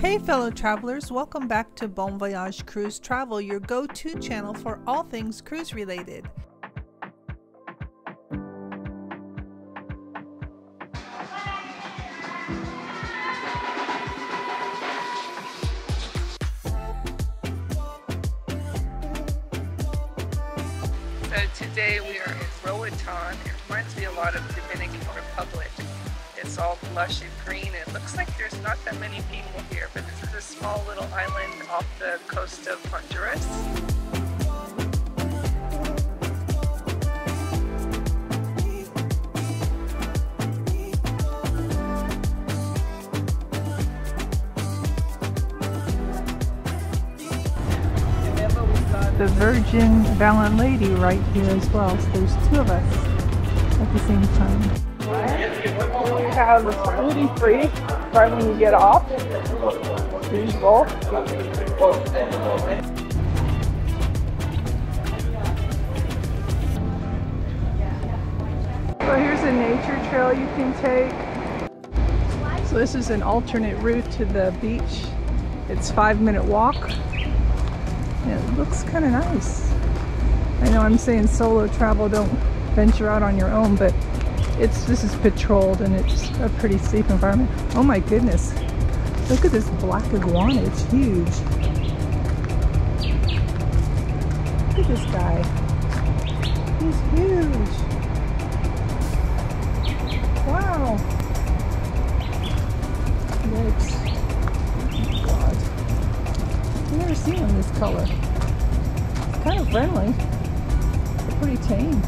Hey fellow travelers, welcome back to Bon Voyage Cruise Travel, your go-to channel for all things cruise related. So today we are in Roatan. It reminds me a lot of Dominican Republic. It's all lush and green. It looks like there's not that many people here, but this is a small little island off the coast of Honduras. The Virgin Valiant Lady right here as well, so there's two of us at the same time. We have duty free right when you get off, usual. So here's a nature trail you can take. So this is an alternate route to the beach. It's a 5-minute walk. It looks kind of nice. I know I'm saying solo travel, don't venture out on your own, but this is patrolled and it's a pretty safe environment. Oh my goodness, look at this black iguana, it's huge. Look at this guy, he's huge. Wow. Yikes. I've never seen them this color. It's kind of friendly. They're pretty tame.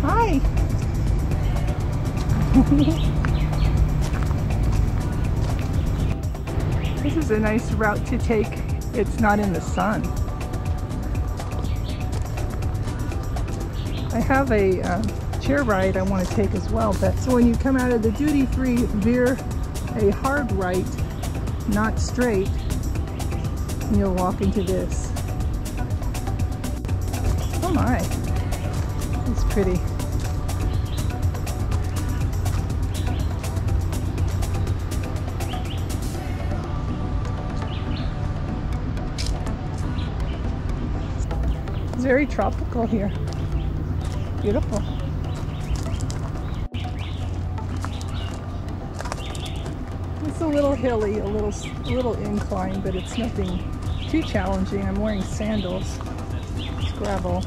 Hi! This is a nice route to take. It's not in the sun. I have a chair ride I want to take as well. But so when you come out of the duty-free, veer a hard right, not straight, and you'll walk into this. Oh my, it's pretty. It's very tropical here. Beautiful. It's a little hilly, a little incline, but it's nothing too challenging. I'm wearing sandals. It's gravel.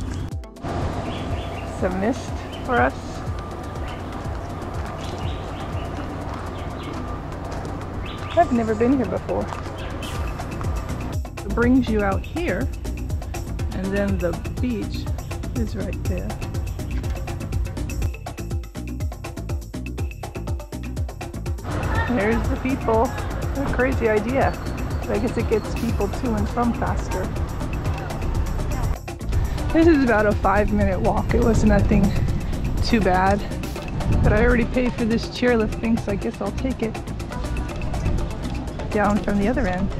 It's a mist for us. I've never been here before. It brings you out here, and then the beach is right there. There's the people. What a crazy idea. I guess it gets people to and from faster. This is about a 5-minute walk. It was nothing too bad. But I already paid for this chairlift thing, so I guess I'll take it down from the other end.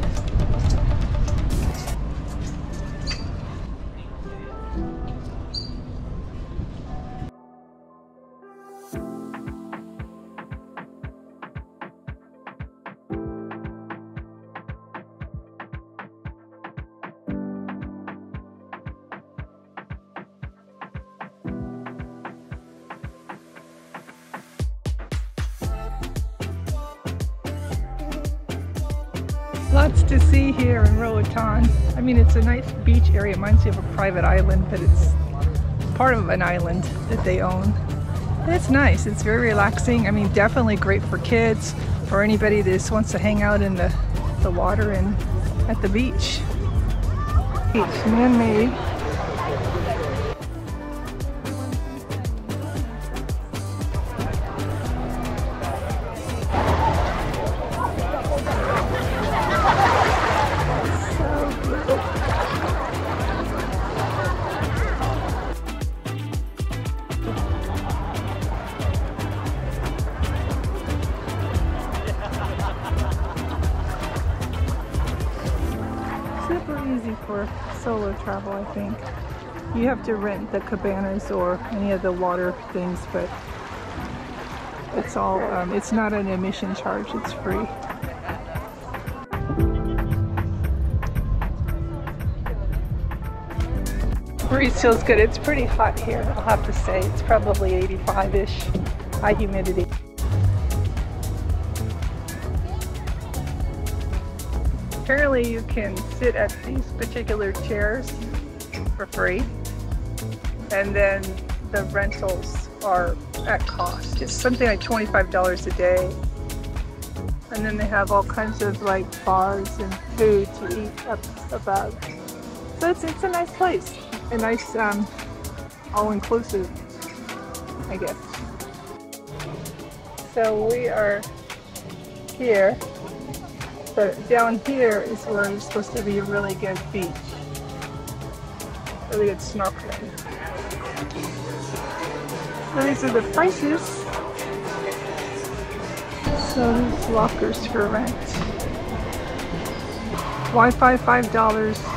Lots to see here in Roatan. I mean, it's a nice beach area. It reminds me of a private island, but it's part of an island that they own. And it's nice. It's very relaxing. I mean, definitely great for kids or anybody that just wants to hang out in the water and at the beach. Beach, man-made. Super easy for solo travel, I think. You have to rent the cabanas or any of the water things, but it's all, it's not an admission charge, it's free. Breeze feels good. It's pretty hot here, I'll have to say. It's probably 85-ish, high humidity. Apparently you can sit at these particular chairs for free, and then the rentals are at cost. It's something like $25 a day. And then they have all kinds of like bars and food to eat up above. So it's a nice place. A nice all-inclusive, I guess. So we are here, but down here is where there's supposed to be a really good beach. Really good snorkeling. So these are the prices. So these lockers for rent. Wi-Fi $5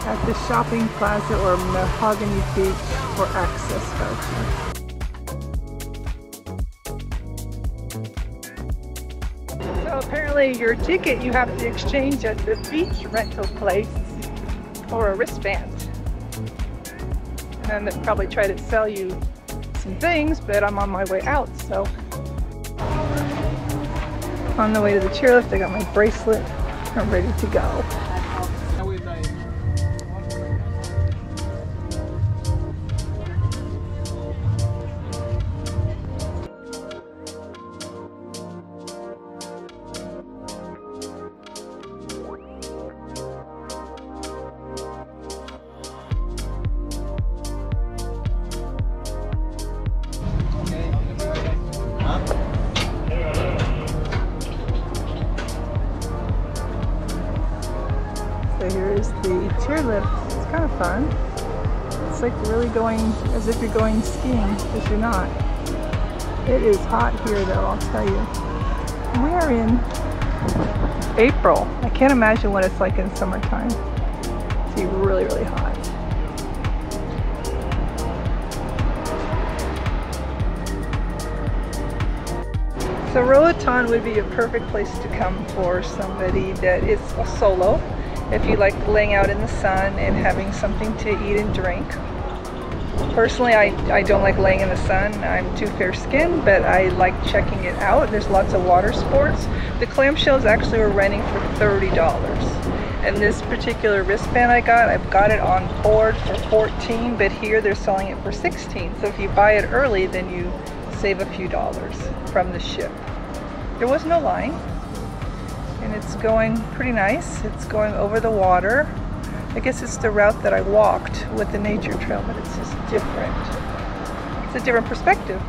at the shopping plaza or Mahogany Beach for access voucher. So apparently your ticket you have to exchange at the beach rental place for a wristband. And then they'll probably try to sell you some things, but I'm on my way out, so. On the way to the chairlift, I got my bracelet. I'm ready to go. So here is the chairlift. It's kind of fun. It's like really going as if you're going skiing, but you're not. It is hot here though, I'll tell you. We are in April. I can't imagine what it's like in summertime. It's really, really hot. So Roatan would be a perfect place to come for somebody that is a solo. If you like laying out in the sun and having something to eat and drink. Personally, I don't like laying in the sun. I'm too fair-skinned, but I like checking it out. There's lots of water sports. The clamshells actually were renting for $30. And this particular wristband I've got it on board for $14, but here they're selling it for $16. So if you buy it early, then you save a few dollars from the ship. There was no line. And it's going pretty nice. It's going over the water. I guess it's the route that I walked with the nature trail, but it's just different. It's a different perspective.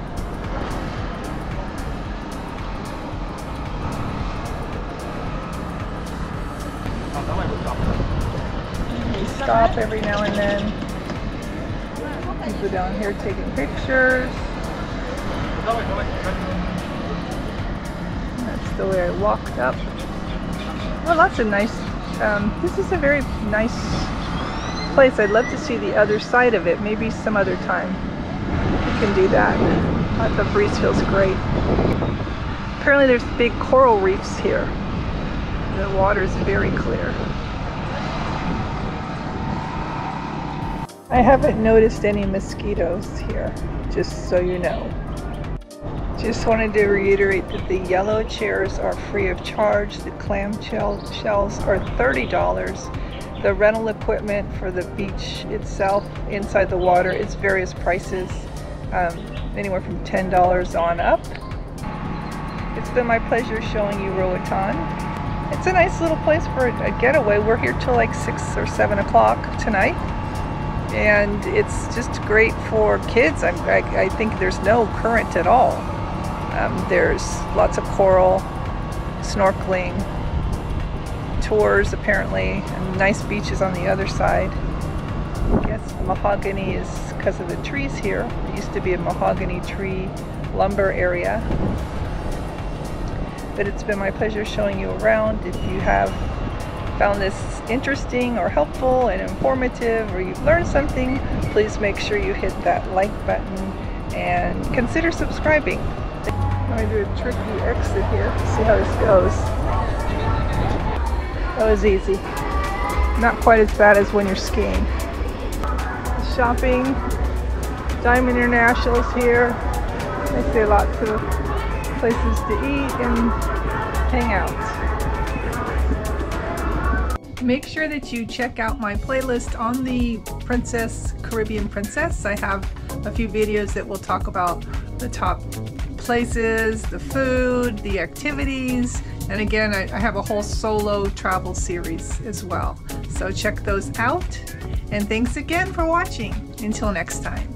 We stop every now and then. People down here taking pictures. That's the way I walked up. Well, lots of nice, this is a very nice place. I'd love to see the other side of it. Maybe some other time we can do that. The breeze feels great. Apparently there's big coral reefs here. The water is very clear. I haven't noticed any mosquitoes here, just so you know. Just wanted to reiterate that the yellow chairs are free of charge. The clam shells are $30. The rental equipment for the beach itself inside the water is various prices, anywhere from $10 on up. It's been my pleasure showing you Roatan. It's a nice little place for a getaway. We're here till like 6 or 7 o'clock tonight. And it's just great for kids. I think there's no current at all. There's lots of coral, snorkeling, tours apparently, and nice beaches on the other side. I guess mahogany is because of the trees here. It used to be a mahogany tree lumber area. But it's been my pleasure showing you around. If you have found this interesting or helpful and informative, or you've learned something, please make sure you hit that like button and consider subscribing. I'm going to do a tricky exit here to see how this goes. That was easy. Not quite as bad as when you're skiing. shopping. Diamond International's here. I see lots of places to eat and hang out. Make sure that you check out my playlist on the Caribbean Princess. I have a few videos that will talk about the top places, the food, the activities, and again, I have a whole solo travel series as well. So check those out, and thanks again for watching. Until next time.